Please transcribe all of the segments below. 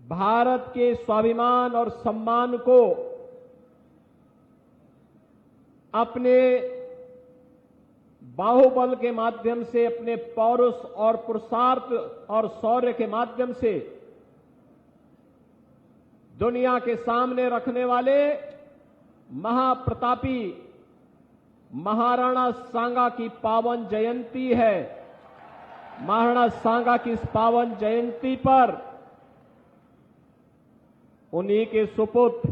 भारत के स्वाभिमान और सम्मान को अपने बाहुबल के माध्यम से, अपने पौरुष और पुरुषार्थ और शौर्य के माध्यम से दुनिया के सामने रखने वाले महाप्रतापी महाराणा सांगा की पावन जयंती है। महाराणा सांगा की इस पावन जयंती पर उन्हीं के सुपुत्र,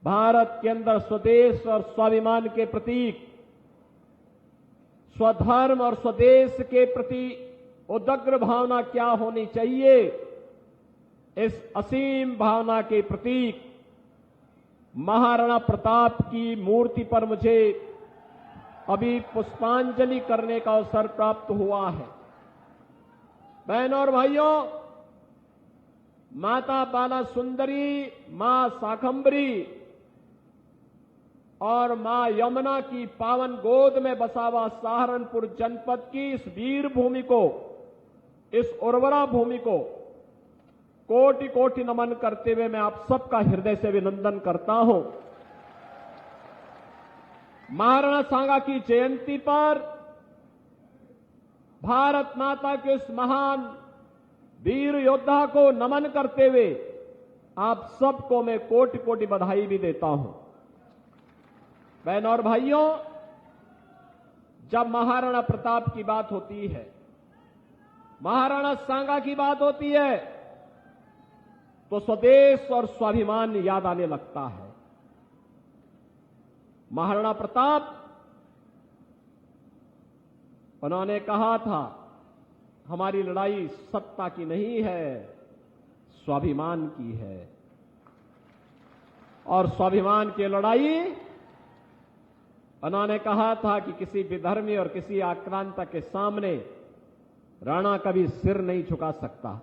भारत के अंदर स्वदेश और स्वाभिमान के प्रतीक, स्वधर्म और स्वदेश के प्रति उदग्र भावना क्या होनी चाहिए, इस असीम भावना के प्रतीक महाराणा प्रताप की मूर्ति पर मुझे अभी पुष्पांजलि करने का अवसर प्राप्त हुआ है। बहनों और भाइयों, माता बाला सुंदरी, मां शाकंभरी और मां यमुना की पावन गोद में बसा हुआ सहारनपुर जनपद की इस वीर भूमि को, इस उर्वरा भूमि को कोटि कोटि नमन करते हुए मैं आप सबका हृदय से अभिनंदन करता हूं। महाराणा सांगा की जयंती पर भारत माता के इस महान वीर योद्धा को नमन करते हुए आप सबको मैं कोटि कोटि बधाई भी देता हूं। बहनों और भाइयों, जब महाराणा प्रताप की बात होती है, महाराणा सांगा की बात होती है, तो स्वदेश और स्वाभिमान याद आने लगता है। महाराणा प्रताप, उन्होंने कहा था, हमारी लड़ाई सत्ता की नहीं है, स्वाभिमान की है। और स्वाभिमान की लड़ाई, उन्होंने कहा था कि किसी विधर्मी और किसी आक्रांत के सामने राणा कभी सिर नहीं झुका सकता।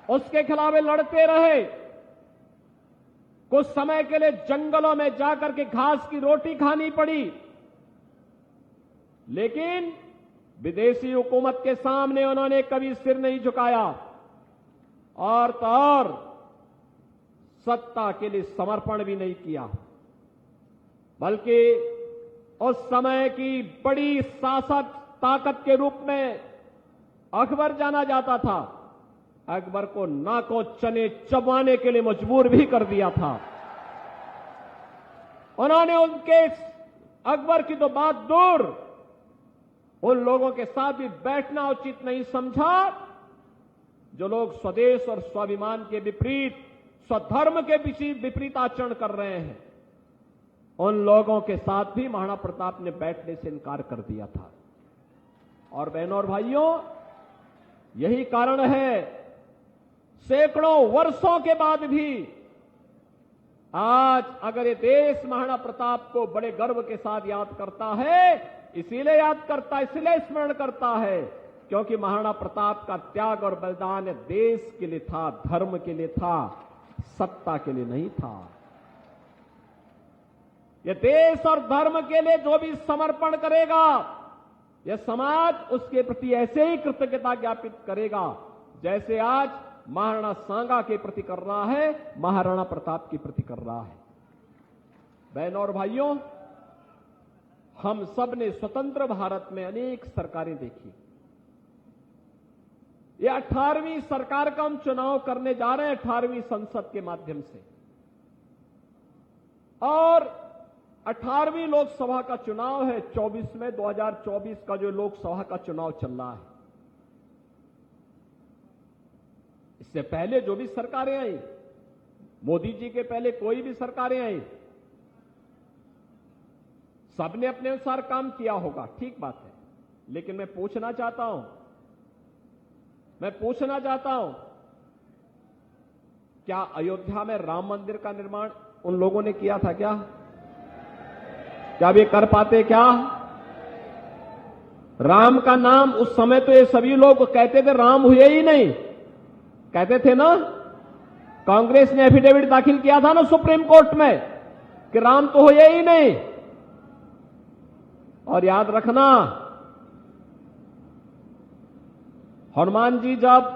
उसके खिलाफ लड़ते रहे। कुछ समय के लिए जंगलों में जाकर के घास की रोटी खानी पड़ी, लेकिन विदेशी हुकूमत के सामने उन्होंने कभी सिर नहीं झुकाया और तो और सत्ता के लिए समर्पण भी नहीं किया, बल्कि उस समय की बड़ी शासक ताकत के रूप में अकबर जाना जाता था। अकबर को नाको चने चबाने के लिए मजबूर भी कर दिया था। उन्होंने उनके अकबर की तो बात दूर, उन लोगों के साथ भी बैठना उचित नहीं समझा जो लोग स्वदेश और स्वाभिमान के विपरीत, स्वधर्म के विपरीत आचरण कर रहे हैं। उन लोगों के साथ भी महाराणा प्रताप ने बैठने से इनकार कर दिया था। और बहनों और भाइयों, यही कारण है सैकड़ों वर्षों के बाद भी आज अगर ये देश महाराणा प्रताप को बड़े गर्व के साथ याद करता है, इसीलिए याद करता है, इसीलिए स्मरण करता है क्योंकि महाराणा प्रताप का त्याग और बलिदान देश के लिए था, धर्म के लिए था, सत्ता के लिए नहीं था। यह देश और धर्म के लिए जो भी समर्पण करेगा, यह समाज उसके प्रति ऐसे ही कृतज्ञता ज्ञापित करेगा जैसे आज महाराणा सांगा के प्रति कर रहा है, महाराणा प्रताप के प्रति कर रहा है। बहनों और भाइयों, हम सब ने स्वतंत्र भारत में अनेक सरकारें देखी। ये 18वीं सरकार का हम चुनाव करने जा रहे हैं, 18वीं संसद के माध्यम से। और 18वीं लोकसभा का चुनाव है 24 में, 2024 का जो लोकसभा का चुनाव चल रहा है। इससे पहले जो भी सरकारें आई, मोदी जी के पहले कोई भी सरकारें आई, सबने अपने अनुसार काम किया होगा, ठीक बात है। लेकिन मैं पूछना चाहता हूं, क्या अयोध्या में राम मंदिर का निर्माण उन लोगों ने किया था क्या? क्या वे कर पाते क्या? राम का नाम उस समय तो ये सभी लोग कहते थे राम हुए ही नहीं, कहते थे ना। कांग्रेस ने एफिडेविट दाखिल किया था ना सुप्रीम कोर्ट में कि राम तो हुए ही नहीं। और याद रखना, हनुमान जी जब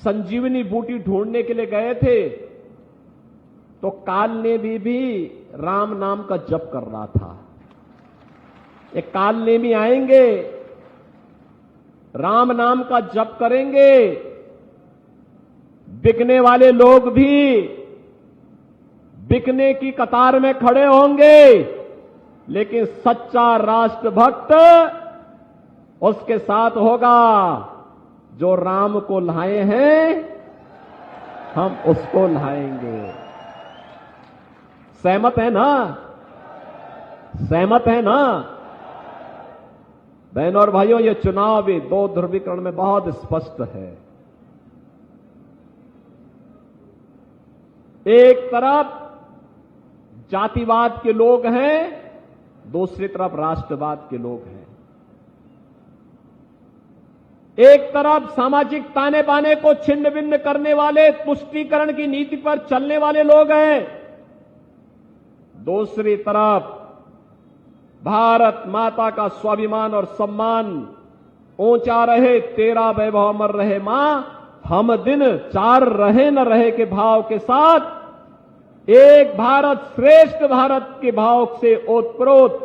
संजीवनी बूटी ढूंढने के लिए गए थे तो काल ने भी राम नाम का जप कर रहा था। ये काल ने भी आएंगे, राम नाम का जप करेंगे, बिकने वाले लोग भी बिकने की कतार में खड़े होंगे, लेकिन सच्चा राष्ट्रभक्त उसके साथ होगा। जो राम को लाए हैं हम उसको लाएंगे। सहमत है ना? सहमत है ना? बहनों और भाइयों, ये चुनाव भी दो ध्रुवीकरण में बहुत स्पष्ट है। एक तरफ जातिवाद के लोग हैं, दूसरी तरफ राष्ट्रवाद के लोग हैं। एक तरफ सामाजिक ताने बाने को छिन्न भिन्न करने वाले तुष्टीकरण की नीति पर चलने वाले लोग हैं, दूसरी तरफ भारत माता का स्वाभिमान और सम्मान ऊंचा रहे, तेरा वैभव अमर रहे मां, हम दिन चार रहे न रहे के भाव के साथ एक भारत श्रेष्ठ भारत के भाव से ओतप्रोत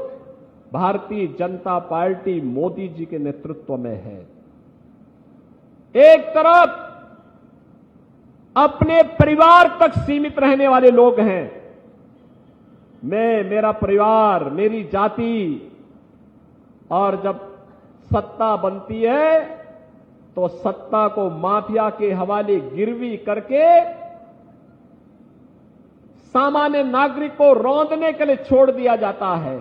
भारतीय जनता पार्टी मोदी जी के नेतृत्व में है। एक तरफ अपने परिवार तक सीमित रहने वाले लोग हैं, मैं, मेरा परिवार, मेरी जाति, और जब सत्ता बनती है तो सत्ता को माफिया के हवाले गिरवी करके सामान्य नागरिक को रौंदने के लिए छोड़ दिया जाता है।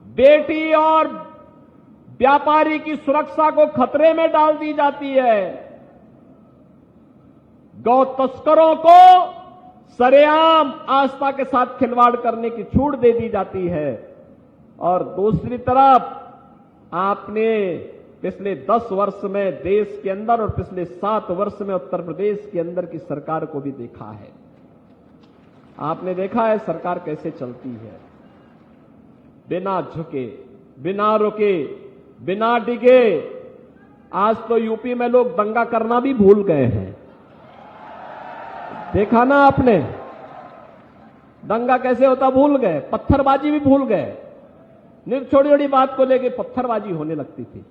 बेटी और व्यापारी की सुरक्षा को खतरे में डाल दी जाती है। गौ तस्करों को सरेआम आस्था के साथ खिलवाड़ करने की छूट दे दी जाती है। और दूसरी तरफ आपने पिछले 10 वर्ष में देश के अंदर और पिछले 7 वर्ष में उत्तर प्रदेश के अंदर की सरकार को भी देखा है। आपने देखा है सरकार कैसे चलती है, बिना झुके, बिना रुके, बिना डिगे। आज तो यूपी में लोग दंगा करना भी भूल गए हैं, देखा ना आपने? दंगा कैसे होता भूल गए, पत्थरबाजी भी भूल गए। छोटी छोटी बात को लेकर पत्थरबाजी होने लगती थी।